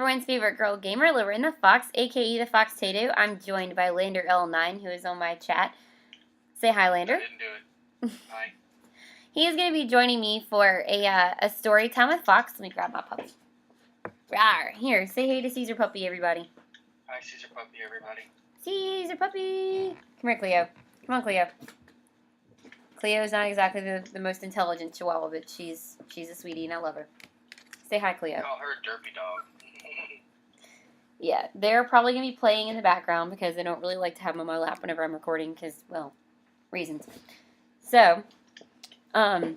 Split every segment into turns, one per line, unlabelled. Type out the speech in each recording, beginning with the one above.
everyone's favorite girl gamer, Lorinda Fox, aka the Fox Tato. I'm joined by Lander L9, who is on my chat. Say hi, Lander.
I didn't do it. Hi.
He is going to be joining me for a story time with Fox. Let me grab my puppy. Rawr. Here, say hey to Caesar Puppy, everybody.
Hi, Caesar Puppy, everybody.
Caesar Puppy. Come here, Cleo. Come on, Cleo. Cleo is not exactly the most intelligent chihuahua, but she's a sweetie, and I love her. Say hi, Cleo.
Call her Derpy Dog.
Yeah, they're probably going to be playing in the background because I don't really like to have them on my lap whenever I'm recording because, well, reasons. So, I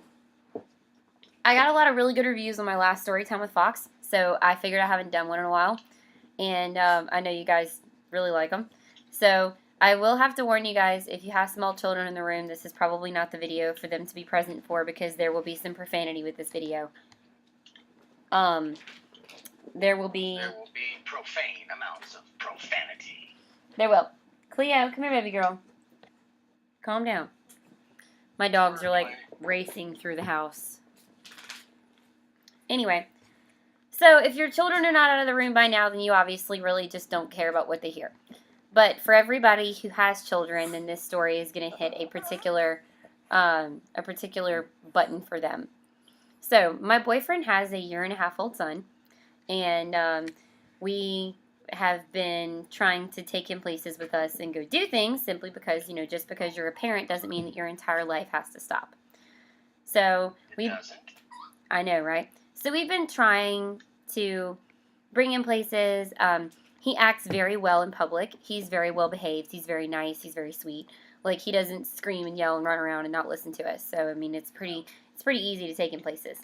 got a lot of really good reviews on my last story time with Fox, so I figured I haven't done one in a while, and I know you guys really like them. So, I will have to warn you guys, if you have small children in the room, this is probably not the video for them to be present for because there will be some profanity with this video. There will be
profane amounts of profanity.
There will. Cleo, come here, baby girl. Calm down. My dogs are like racing through the house. Anyway, so if your children are not out of the room by now, then you obviously really just don't care about what they hear. But for everybody who has children, then this story is going to hit a particular button for them. So my boyfriend has a 1.5-year-old son, and we have been trying to take him places with us and go do things simply because, you know, just because you're a parent doesn't mean that your entire life has to stop. So
it doesn't.
I know, right? So we've been trying to bring him places. He acts very well in public. He's very well behaved. He's very nice. He's very sweet. Like, he doesn't scream and yell and run around and not listen to us. So, I mean, it's pretty easy to take him places.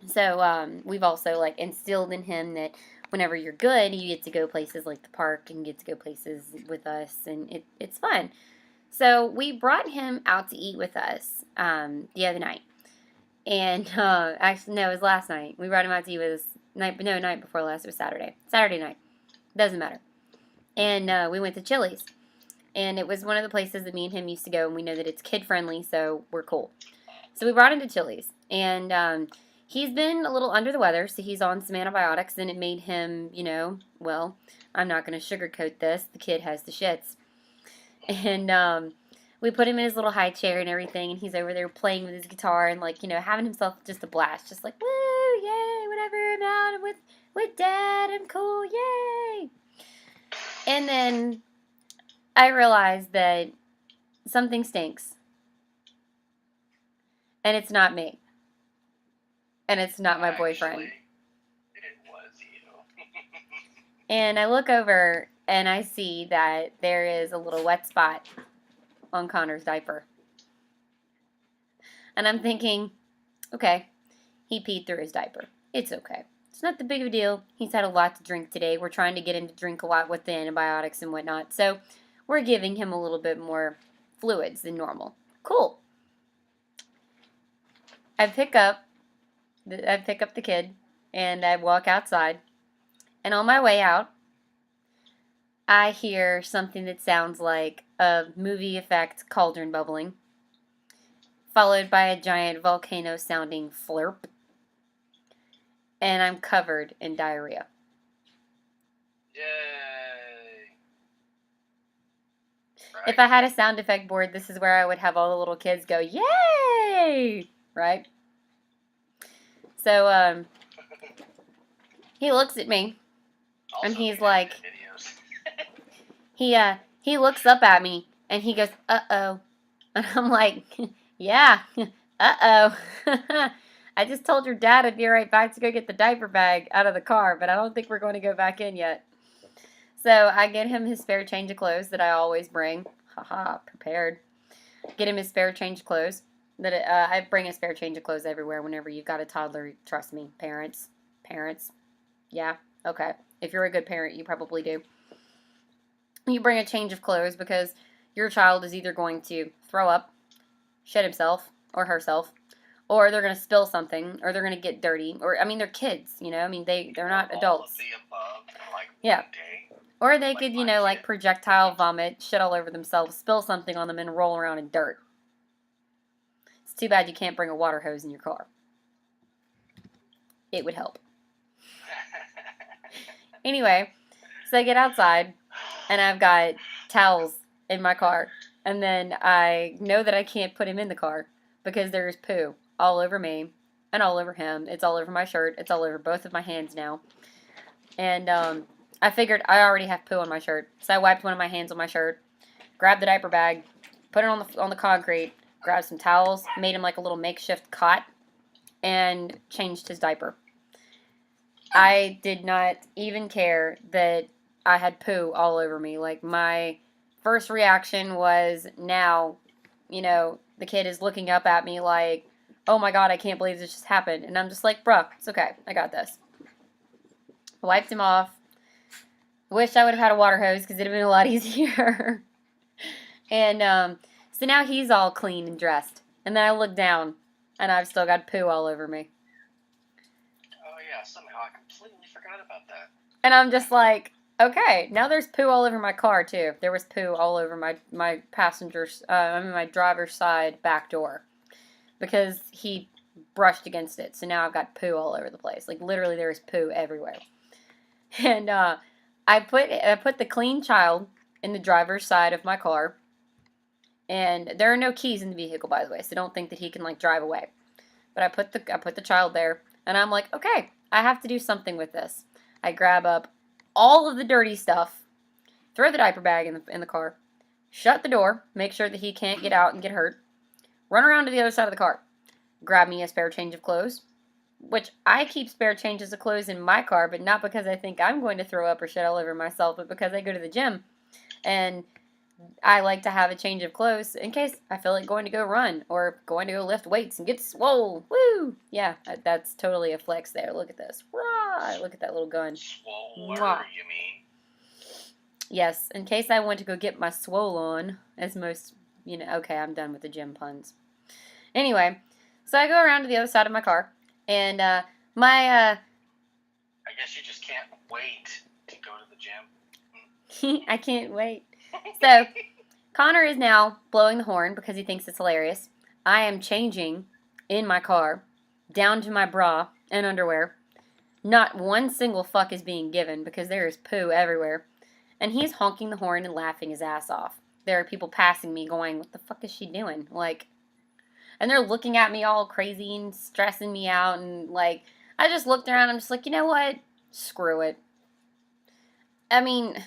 So, we've also, like, instilled in him that whenever you're good, you get to go places like the park and get to go places with us, and it's fun. So, we brought him out to eat with us the other night. And, actually, no, it was last night. We brought him out to eat with us night before last. It was Saturday. Saturday night. Doesn't matter. And we went to Chili's. And it was one of the places that me and him used to go, and we know that it's kid-friendly, so we're cool. So we brought him to Chili's. And he's been a little under the weather, so he's on some antibiotics, and it made him, you know, well, I'm not going to sugarcoat this. The kid has the shits. And we put him in his little high chair and everything, and he's over there playing with his guitar and, like, you know, having himself just a blast. Just like, woo, yay, whatever, I'm out with Dad, I'm cool, yay. And then I realized that something stinks. And it's not me. And it's not my boyfriend.
Actually, it was you.
And I look over and I see that there is a little wet spot on Connor's diaper. And I'm thinking, okay, he peed through his diaper. It's okay. It's not the big of a deal. He's had a lot to drink today. We're trying to get him to drink a lot with the antibiotics and whatnot. So we're giving him a little bit more fluids than normal. Cool. I pick up the kid and I walk outside. And on my way out, I hear something that sounds like a movie effect cauldron bubbling, followed by a giant volcano sounding flurp. And I'm covered in diarrhea.
Yay. Right.
If I had a sound effect board, this is where I would have all the little kids go, yay! Right? So, he looks at me,
Also,
and he's
we have
like,
videos.
he looks up at me, and he goes, uh-oh. And I'm like, yeah, uh-oh. I just told your dad I'd be right back to go get the diaper bag out of the car, but I don't think we're going to go back in yet. So I get him his spare change of clothes that I always bring. Haha, prepared. Get him his spare change of clothes. I bring a spare change of clothes everywhere whenever you've got a toddler. Trust me, parents. Yeah, okay. If you're a good parent, you probably do. You bring a change of clothes because your child is either going to throw up, shit himself or herself, or they're going to spill something, or they're going to get dirty, or, I mean, they're kids, you know, I mean, they're not adults.
All of the above, like
Yeah.
one day.
Or they could, you know, like projectile vomit, shit all over themselves, spill something on them, and roll around in dirt. It's too bad you can't bring a water hose in your car. It would help. Anyway, so I get outside, and I've got towels in my car. And then I know that I can't put him in the car because there's poo all over me and all over him. It's all over my shirt. It's all over both of my hands now. And I figured I already have poo on my shirt. So I wiped one of my hands on my shirt, grabbed the diaper bag, put it on the concrete, grabbed some towels, made him like a little makeshift cot, and changed his diaper. I did not even care that I had poo all over me. Like, my first reaction was, now, the kid is looking up at me like, oh my god, I can't believe this just happened. And I'm just like, bruh, it's okay. I got this. I wiped him off. Wish I would have had a water hose because it would have been a lot easier. And so now he's all clean and dressed. And then I look down, and I've still got poo all over me.
Oh yeah, somehow I completely forgot about that.
And I'm just like, okay, now there's poo all over my car too. There was poo all over my my driver's side back door because he brushed against it. So now I've got poo all over the place. Like, literally, there is poo everywhere. And I put the clean child in the driver's side of my car. And there are no keys in the vehicle, by the way, so don't think that he can like drive away. But I put the child there, and I'm like, okay, I have to do something with this. I grab up all of the dirty stuff, throw the diaper bag in the car, shut the door, make sure that he can't get out and get hurt, run around to the other side of the car, grab me a spare change of clothes, which I keep spare changes of clothes in my car, but not because I think I'm going to throw up or shit all over myself, but because I go to the gym, and I like to have a change of clothes in case I feel like going to go run or going to go lift weights and get swole. Woo! Yeah, that's totally a flex there. Look at this. Rah! Look at that little gun.
Swole, you mean?
Yes, in case I want to go get my swole on, as most, okay, I'm done with the gym puns. Anyway, so I go around to the other side of my car, and
I guess you just can't wait to go to the gym.
I can't wait. So, Connor is now blowing the horn because he thinks it's hilarious. I am changing in my car, down to my bra and underwear. Not one single fuck is being given because there is poo everywhere. And he's honking the horn and laughing his ass off. There are people passing me going, what the fuck is she doing? And they're looking at me all crazy and stressing me out. And, I just looked around and I'm just like, you know what? Screw it. I mean,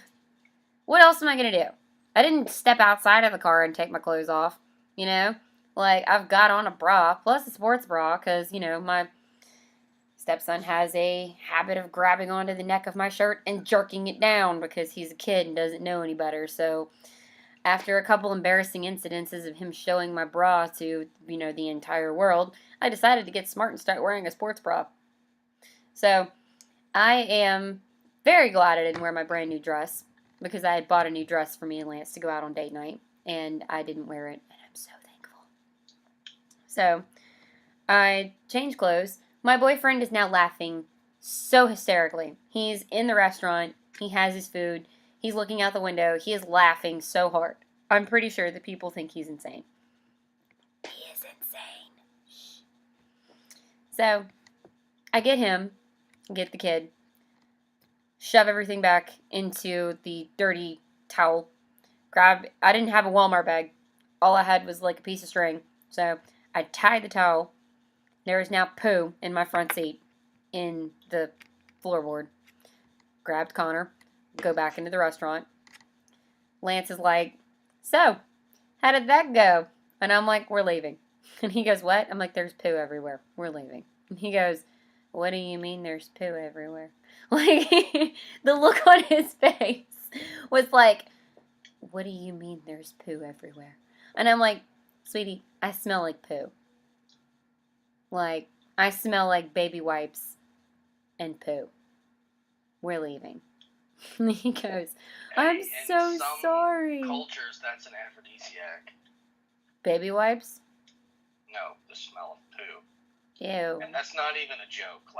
what else am I going to do? I didn't step outside of the car and take my clothes off, I've got on a bra, plus a sports bra, because, my stepson has a habit of grabbing onto the neck of my shirt and jerking it down because he's a kid and doesn't know any better. So after a couple embarrassing incidences of him showing my bra to, the entire world, I decided to get smart and start wearing a sports bra. So I am very glad I didn't wear my brand new dress, because I had bought a new dress for me and Lance to go out on date night, and I didn't wear it, and I'm so thankful. So, I changed clothes. My boyfriend is now laughing so hysterically. He's in the restaurant, he has his food, he's looking out the window, he is laughing so hard. I'm pretty sure that people think he's insane. He is insane. Shh. So, I get the kid, shove everything back into the dirty towel. I didn't have a Walmart bag. All I had was like a piece of string. So I tied the towel. There is now poo in my front seat in the floorboard. Grabbed Connor, go back into the restaurant. Lance is like, so, how did that go? And I'm like, we're leaving. And he goes, what? I'm like, there's poo everywhere. We're leaving. And he goes, what do you mean there's poo everywhere? The look on his face was like, what do you mean there's poo everywhere? And I'm like, sweetie, I smell like poo. I smell like baby wipes and poo. We're leaving. And he goes, I'm so sorry.
In cultures, that's an aphrodisiac.
Baby wipes?
No, the smell of poo.
Ew.
And that's not even a joke.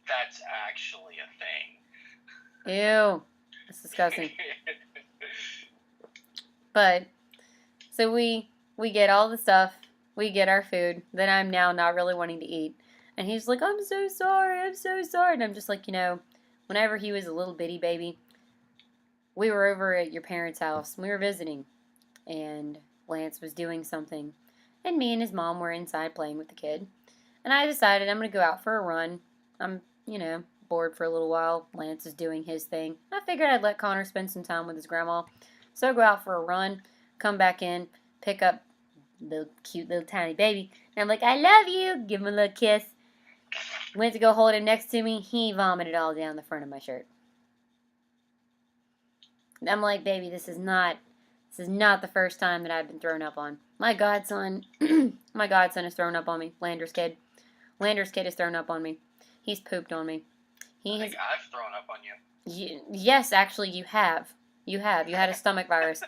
That's actually a thing.
Ew. That's disgusting. But, so we get all the stuff. We get our food that I'm now not really wanting to eat. And he's like, I'm so sorry. And I'm just like, whenever he was a little bitty baby, we were over at your parents' house. We were visiting, and Lance was doing something, and me and his mom were inside playing with the kid. And I decided I'm going to go out for a run. I'm, bored for a little while. Lance is doing his thing. I figured I'd let Connor spend some time with his grandma. So I go out for a run, come back in, pick up the cute little tiny baby. And I'm like, I love you. Give him a little kiss. Went to go hold him next to me. He vomited all down the front of my shirt. I'm like, baby, this is not the first time that I've been thrown up on. My godson, my godson has thrown up on me. Lander's kid. Lander's kid has thrown up on me. He's pooped on me.
I think I've thrown up on you.
Yes, actually, you have. You have. You had a stomach virus.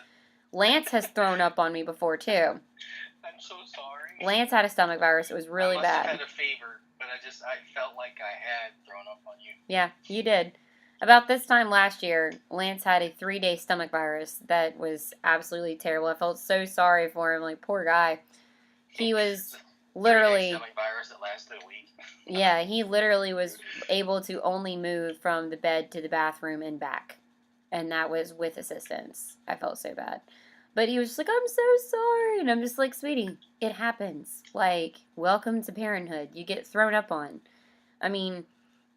Lance has thrown up on me before, too.
I'm so sorry.
Lance had a stomach virus. It was really
I must
bad.
have had a fever, but I felt like I had thrown up on you.
Yeah, you did. About this time last year, Lance had a 3-day stomach virus that was absolutely terrible. I felt so sorry for him. Like, poor guy. He was literally...
stomach virus that lasted a week.
Yeah, he literally was able to only move from the bed to the bathroom and back. And that was with assistance. I felt so bad. But he was just like, I'm so sorry. And I'm just like, sweetie, it happens. Like, welcome to parenthood. You get thrown up on. I mean,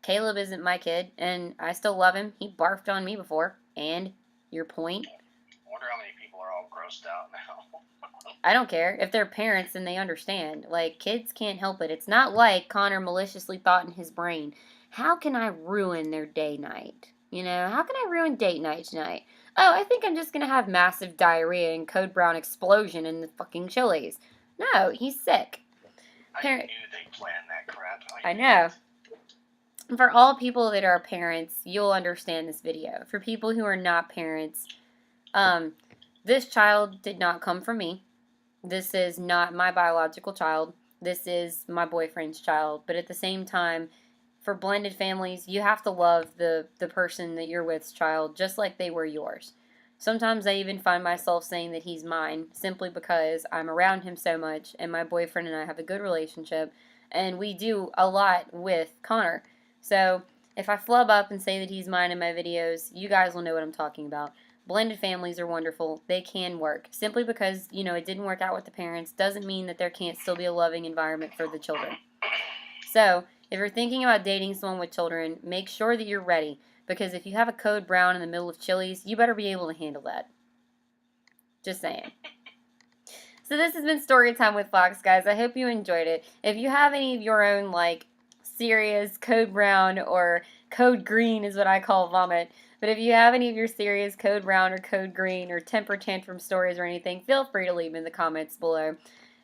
Caleb isn't my kid, and I still love him. He barfed on me before. And your point?
I wonder how many people are all grossed out now.
I don't care. If they're parents, then they understand. Like, kids can't help it. It's not like Connor maliciously thought in his brain, how can I ruin their day night? How can I ruin date night tonight? Oh, I think I'm just going to have massive diarrhea and Code Brown explosion in the fucking Chili's. No, he's sick.
I knew they planned that crap.
I know. For all people that are parents, you'll understand this video. For people who are not parents, this child did not come from me. This is not my biological child. This is my boyfriend's child. But at the same time, for blended families, you have to love the person that you're with's child just like they were yours. Sometimes I even find myself saying that he's mine simply because I'm around him so much and my boyfriend and I have a good relationship and we do a lot with Connor. So if I flub up and say that he's mine in my videos, you guys will know what I'm talking about. Blended families are wonderful. They can work. Simply because, it didn't work out with the parents doesn't mean that there can't still be a loving environment for the children. So, if you're thinking about dating someone with children, make sure that you're ready. Because if you have a Code Brown in the middle of Chili's, you better be able to handle that. Just saying. So this has been Storytime with Fox, guys. I hope you enjoyed it. If you have any of your own, serious Code Brown or Code Green is what I call vomit. But if you have any of your serious Code Brown or Code Green or temper tantrum stories or anything, feel free to leave them in the comments below.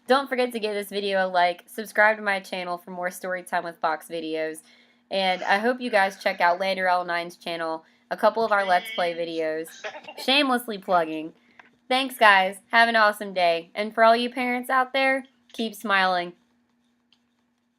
Don't forget to give this video a like, subscribe to my channel for more Storytime with Fox videos, and I hope you guys check out Lander L9's channel, a couple of our Let's Play videos. Shamelessly plugging. Thanks, guys. Have an awesome day. And for all you parents out there, keep smiling.